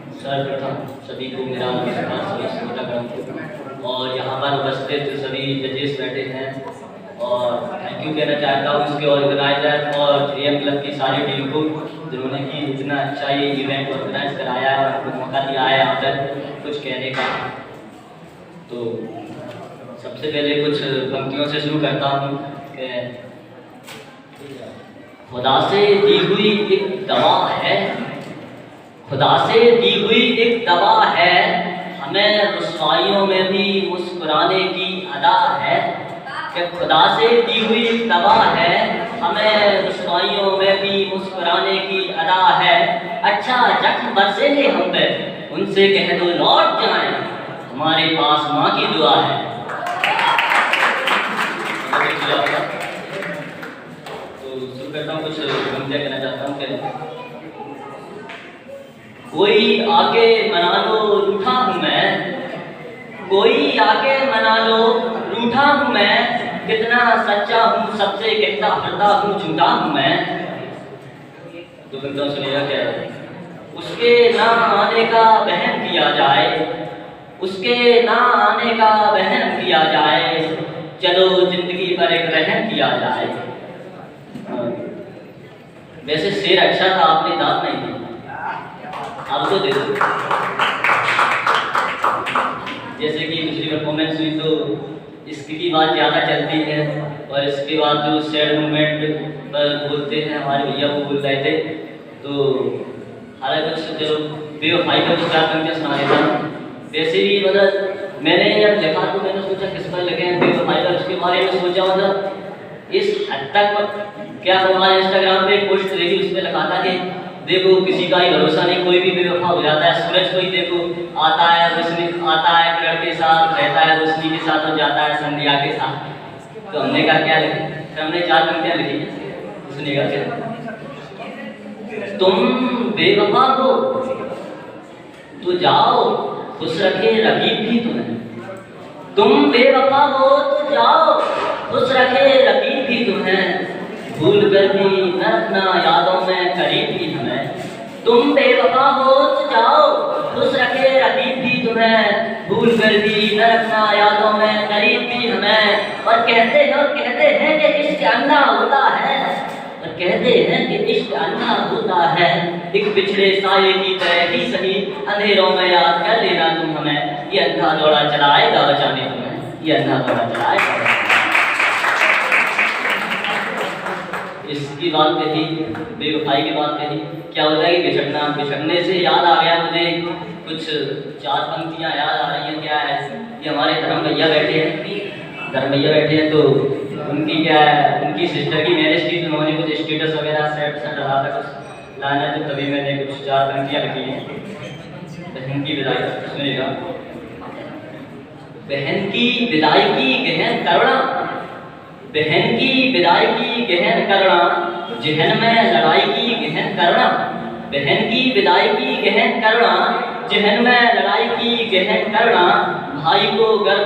सर्वप्रथम सभी को मेरा नमस्कार, सभी श्रोतागण और यहाँ पर उपस्थित सभी जजेस बैठे हैं और थैंक यू कहना चाहता हूँ उसके ऑर्गेनाइजर और JM क्लब की सारी टीम को, जिन्होंने कि इतना अच्छा ये इवेंट ऑर्गेनाइज कराया है और हमको मौका दिया है यहाँ पर कुछ कहने का। तो सबसे पहले कुछ पंक्तियों से शुरू करता हूँ कि खुदा से दी हुई एक दवा है, खुदा से दी हुई एक दवा है, हमें रुसवाइयों में भी मुस्कुराने की अदा है। कि खुदा से दी हुई एक दवा है, हमें रुसवाइयों में भी मुस्कुराने की अदा है। अच्छा जख्म बरसेंगे हम पे, उनसे कह दो लौट जाएं, हमारे पास माँ की दुआ है। तो शुरू करता हूँ, कुछ पंक्तियाँ कहना चाहता हूँ कि कोई आके मना लो रूठा हूँ मैं, कोई आके मना लो रूठा हूँ मैं, कितना सच्चा हूँ सबसे कहता फिरता हूँ झूठा हूँ मैं। तो बंदा सुनिएगा क्या है। उसके ना आने का वहम किया जाए, उसके ना आने का वहम किया जाए, चलो जिंदगी पर एक रहम किया जाए। वैसे शेर अच्छा था, आपने दाद नहीं दी, आप तो दे दो। जैसे कि पिछली परफॉर्मेंस हुई तो इसकी बात ज़्यादा चलती है और इसके बाद जो सैड मूवमेंट पर बोलते हैं हमारे भैया वो बोल रहे थे, तो हालांकि कुछ जो बेवफाई का विचार करके सुना देता हूँ। वैसे भी मतलब मैंने जब देखा तो मैंने सोचा किस पर लगे हैं बेवफाई का, उसके बारे में सोचा मतलब इस हद तक क्या हमारे इंस्टाग्राम पे पोस्ट देखी, उस पर लिखा था कि देखो किसी का ही भरोसा नहीं, कोई भी बेवफा हो जाता है। सूरज को ही देखो, आता है रोशनी, आता है पेड़ के साथ, रहता है रोशनी के साथ और जाता है संध्या के साथ। तो हमने कहा क्या लिखे, तो हमने 4 पंक्तियां लिखी, सुनिएगा क्या। तुम बेवफा हो तो जाओ, खुश रखे रकीब भी तुम्हें। तुम बेवफा हो तो जाओ, खुश रखे रकीब भी तुम्हें, भूल कर भी न रखना यादों में करीब भी हमें। तुम बेवफा हो तो जाओ, खुश रखे रकीब भी तुम्हें, भूल कर भी न रखना यादों में करीब भी हमें। और कहते हैं कि इश्क अंधा होता है, और कहते हैं कि इश्क अंधा होता है, एक पिछड़े साये की तरह ही सही, अंधेरों में याद कर लेना तुम हमें, ये अंधा दौड़ा चलाएगा बचाने तुम्हें, ये अंधा दौड़ा चलाएगा। इसकी बात कही, बेवफाई की बात कही। क्या होता है कि बिछड़ने से याद आ गया मुझे कुछ 4 पंक्तियाँ याद आ रही हैं। क्या है कि हमारे धर्म भैया बैठे हैं, तो उनकी क्या है, उनकी सिस्टर की मैरिज थी, तो उन्होंने कुछ स्टेटस वगैरह सेट डाला था, कुछ लाना, तो तभी मैंने कुछ 4 पंक्तियाँ लिखी हैं। बहन की विदाई सुनिएगा। बहन की विदाई की गहन करुणा, बहन की विदाई की गहन करुणा, जहन में लड़ाई की गहन करुणा। बहन की विदाई की गहन करुणा, जहन में लड़ाई की गहन करुणा। भाई को घर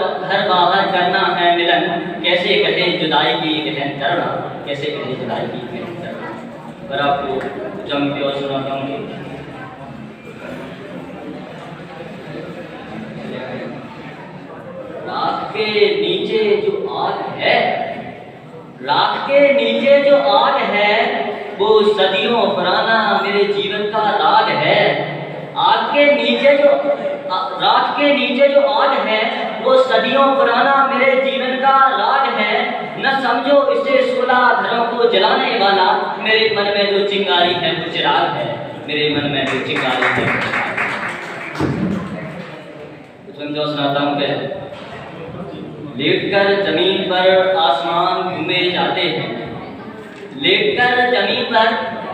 बाहर करना है मिलन, कैसे कहे जुदाई की गहन करुणा, कैसे कहे जुदाई की गहन करुणा। पर आपको जम के और सुनाता हूँ। राख के नीचे जो आग है, राख के नीचे जो आग है, वो सदियों पुराना मेरे जीवन का राग है। आग के नीचे जो राख के नीचे जो आग है, वो सदियों पुराना मेरे जीवन का राग है। न समझो इसे 16 घरों को जलाने वाला, मेरे मन में जो चिंगारी है वो चिराग है, मेरे मन में जो चिंगारी है वो चिराग है। जो सुनाता हूँ क्या। लेटकर जमीन पर आसमान घूमे जाते हैं, लेटकर जमीन पर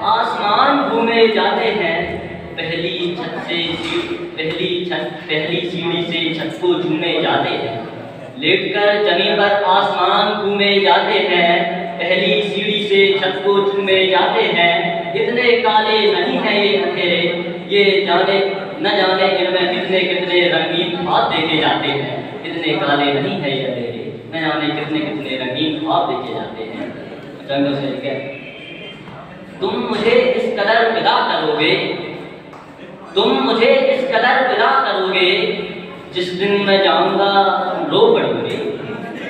आसमान घूमे जाते हैं, पहली सीढ़ी से छत को झूमे जाते हैं। लेटकर जमीन पर आसमान घूमे जाते हैं, पहली सीढ़ी से छत को झूमे जाते हैं। इतने काले नहीं हैं ये अंधेरे, ये जाने न जाने इनमें कितने कितने रंगीन ख्वाब देखे जाते हैं। इतने काले नहीं है ये अंधेरे, न जाने कितने कितने रंगीन ख्वाब देखे जाते हैं। जंगल से तुम मुझे इस कदर विदा करोगे, तुम मुझे इस कदर विदा करोगे, जिस दिन मैं जाऊंगा तुम रो पड़ोगे।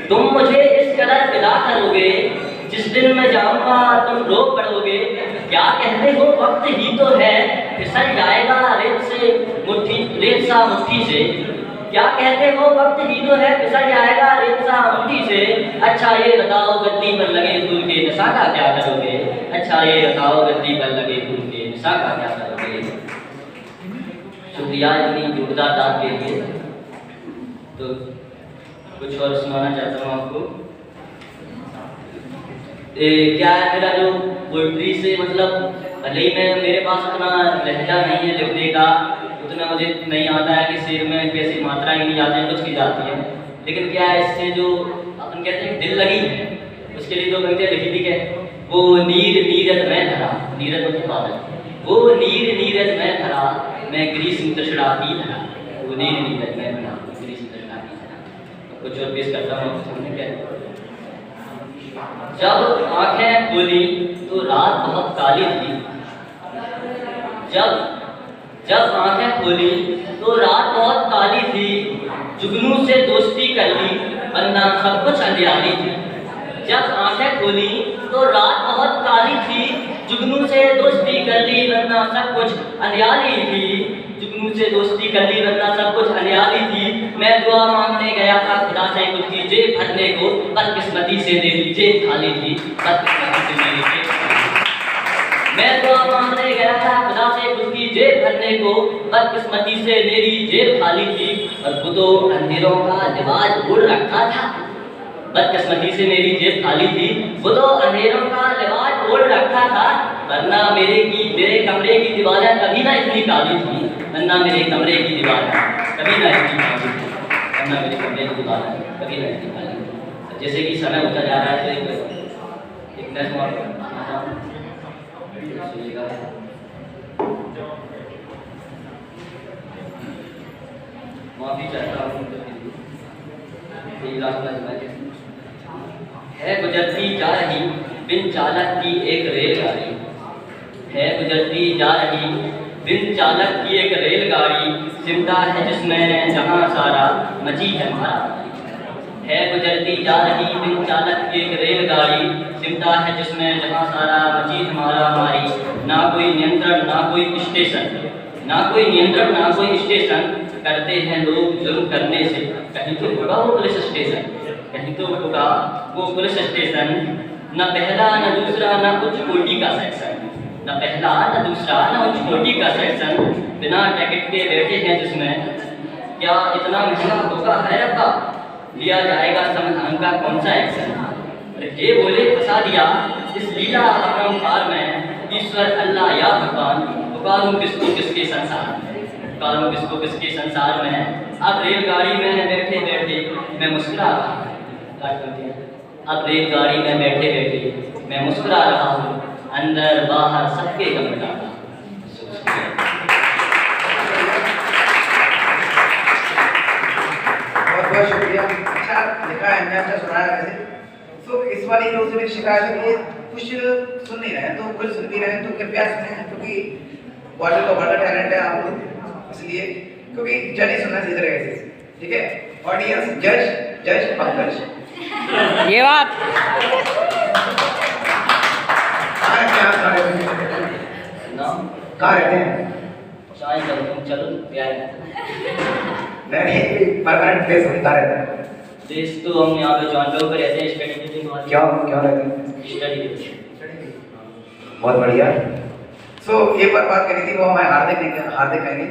तुम मुझे इस कदर विदा करोगे, जिस दिन मैं जाऊंगा तुम रो पड़ोगे। क्या कहते हो वक्त ही तो है, फिसल जाएगा रेत सा मुट्ठी से। क्या कहते हो वक्त ही तो है, फिसल जाएगा रेत सा मुट्ठी से। अच्छा ये बताओ गद्दी पर लगे फूल के नशा का क्या करोगे। अच्छा ये बताओ गद्दी पर लगे फूल के नशा का क्या करोगे। शुक्रिया इतनी जोरदार दाद के लिए। तो कुछ और सुनाना चाहता हूँ आपको। क्या है मेरा जो पोइट्री से मतलब भले ही मैं मेरे पास उतना लहजा नहीं है लिखने का, उतना मुझे नहीं आता है कि शेर में कैसी मात्राएं नहीं जाती हैं, कुछ की जाती हैं। लेकिन क्या है इससे जो अपन कहते हैं दिल लगी है, उसके लिए तो कविता लिखी थी क्या, वो नीर नीरत में धरा, नीरत मतलब बादल, वो नीर नीरत में धरा मैं ग्रीष्म तशड़ाती धरा, वो नीर नीरत में धरा ग्रीष्म तशड़ाती धरा। कुछ और पेश करता हूँ सामने। क्या जब आंखें खोली तो रात बहुत काली थी। जब आंखें खोली तो रात बहुत काली थी। जुगनू से दोस्ती कर ली वरना सब कुछ अंधियारी थी। जब आंखें खोली तो रात बहुत काली थी। जुगनू से दोस्ती कर ली वरना सब कुछ अंधियारी थी। जुगनू से दोस्ती कर ली वरना सब कुछ अंधियारी थी। मैं दुआ मांगने गया था खुदा से खुद की जेब भरने को, बदकिस्मती से मेरी जेब खाली थी। बदकिस्मती से मेरी जेब मैं दुआ मांगने गया था खुदा से खुद की जेब भरने को, बदकिस्मती से मेरी जेब खाली थी। और वो तो अंधेरों का लिबास ओढ़ रखा था। बदकिस्मती से मेरी जेब खाली थी, वो तो अंधेरों का लिबास ओढ़ रखा था। वरना मेरे कमरे की दीवारें कभी ना इतनी काली थी। वरना मेरे कमरे की दीवारें कभी ना इतनी काली थी। वरना मेरे कमरे की दीवारें कभी ना इतनी काली थी। जैसे कि समय होता जा रहा है तो एक नज़्म और माफी चाहता हूँ। है गुजरती जा रही बिन चालक की एक रेलगाड़ी, है गुजरती जा रही बिन चालक की एक रेलगाड़ी, सिमटा है जिसमें जहां सारा मची है मारा। है गुजरती जा रही बिन चालक की एक रेलगाड़ी, सिमटा है जिसमें जहां सारा मची है मारा मारी। ना कोई नियंत्रण ना कोई स्टेशन, ना कोई नियंत्रण ना कोई स्टेशन, करते हैं लोग जुर्म करने से। कहीं तो होगा वो पुलिस स्टेशन, कहीं तो होगा वो पुलिस स्टेशन। न पहला न दूसरा न कुछ कोटी का सेक्शन, न पहला न दूसरा न कुछ कोटी का सेक्शन, बिना टिकट के बैठे हैं जिसमें। क्या इतना महंगा होगा है रब्बा, लिया जाएगा संविधान का कौन सा एक्शन। ये बोले फंसा दिया इस लीला अपरंपार में, ईश्वर अल्लाह या भगवान, पुकारूं किसको किसके संसार में, पुकारूं किसको किसके संसार में। अब रेलगाड़ी में बैठे बैठे मैं मुस्कुरा रहा हूँ। अब रेलगाड़ी में बैठे बैठे मैं मुस्कुरा रहा हूँ, अंदर बाहर सबके गम डाला। बहुत बहुत शुक्रिया। अच्छा लिखा है, हमने अच्छा सुनाया वैसे। तो इस वाली लोग से मेरी शिकायत है कि कुछ सुन नहीं रहे हैं, तो कुछ सुन भी रहे हैं तो कृपया सुनें, क्योंकि वर्ल्ड का बड़ा टैलेंट है आप लोग, इसलिए क्योंकि जज ही सुनना सीख रहे हैं। ठीक है, ऑडियंस जज पंकज। ये बात कहाँ रहते हैं? चलो प्यार नहीं, परमानेंट प्लेस होता रहता है। देश तो हम यहाँ पे जॉनडो पे रहते हैं, स्टडी के दिन। क्यों रहते हैं? स्टडी। बहुत बढ़िया। एक बार बात करी थी, वो हमारे हार्दिक कहेंगे।